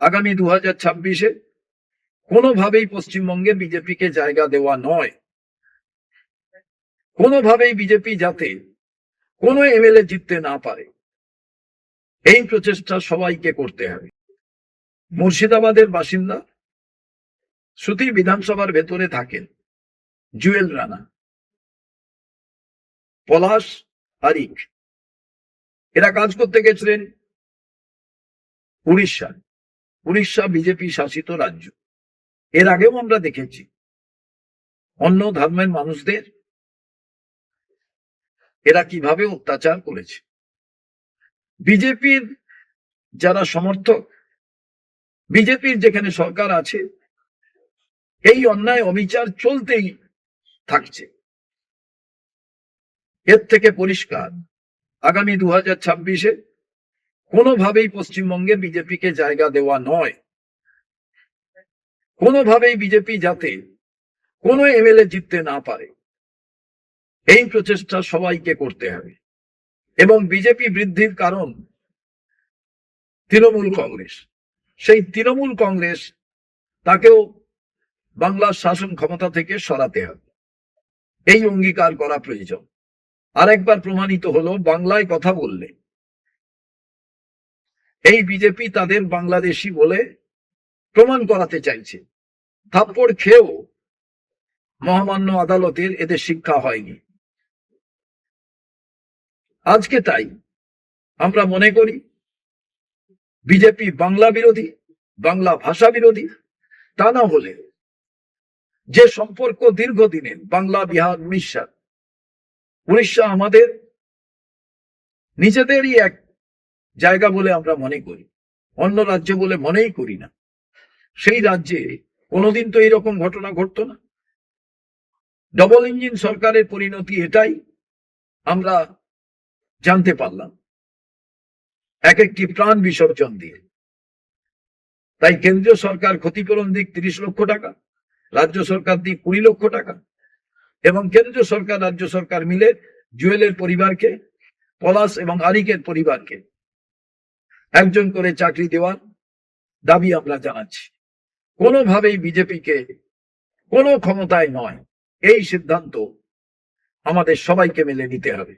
আগামী 2026-এ কোনোভাবেই পশ্চিমবঙ্গে বিজেপিকে জায়গা দেওয়া নয়। কোনোভাবেই বিজেপি যাতে কোনো এমএলএ জিততে না পারে, এই প্রচেষ্টা সবাইকে করতে হবে। মুর্শিদাবাদের বাসিন্দা সুতি বিধানসভার ভেতরে থাকেন জুয়েল রানা, পলাশ, আরিক, এরা কাজ করতে গেছিলেন উড়িষ্যা বিজেপি শাসিত রাজ্য। এর আগেও আমরা দেখেছি অন্য ধর্মের মানুষদের এরা কিভাবে অত্যাচার করেছে। বিজেপির যারা সমর্থক, বিজেপির যেখানে সরকার আছে, এই অন্যায় অবিচার চলতেই থাকছে। এর থেকে পরিষ্কার আগামী 2026-এ কোনোভাবেই পশ্চিমবঙ্গে বিজেপিকে জায়গা দেওয়া নয়। কোনোভাবেই বিজেপি যাতে কোনো এমএলএ জিততে না পারে, এই প্রচেষ্টা সবাইকে করতে হবে। এবং বিজেপি বৃদ্ধির কারণ তৃণমূল কংগ্রেস। সেই তৃণমূল কংগ্রেস তাকেও বাংলার শাসন ক্ষমতা থেকে সরাতে হবে, এই অঙ্গীকার করা প্রয়োজন। আরেকবার প্রমাণিত হলো বাংলায় কথা বললে এই বিজেপি তাদের বাংলাদেশি বলে প্রমাণ করাতে চাইছে। থাপ্পড় খেয়েও মহামান্য আদালতের এদের শিক্ষা হয়নি। আজকে তাই আমরা মনে করি বিজেপি বাংলা বিরোধী, বাংলা ভাষা বিরোধী। তা না হলে যে সম্পর্ক দীর্ঘদিনের বাংলা, বিহার, উড়িষ্যা আমাদের নিজেদেরই এক জায়গা বলে আমরা মনে করি, অন্য রাজ্য বলে মনেই করি না। সেই রাজ্যে কোনোদিন তো এইরকম ঘটনা ঘটতো না। ডবল ইঞ্জিন সরকারের পরিণতি এটাই আমরা জানতে পারলাম এক একটি প্রাণ বিসর্জন দিয়ে। তাই কেন্দ্রীয় সরকার ক্ষতিপূরণ দিক 30 লক্ষ টাকা, রাজ্য সরকার দিক 20 লক্ষ টাকা, এবং কেন্দ্রীয় সরকার রাজ্য সরকার মিলে জুয়েলের পরিবারকে, পলাশ এবং আরিকের পরিবারকে একজন করে চাকরি দেওয়ার দাবি আমরা জানাচ্ছি। কোনোভাবেই বিজেপিকে কোনো ক্ষমতায় নয়, এই সিদ্ধান্ত আমাদের সবাইকে মেনে নিতে হবে।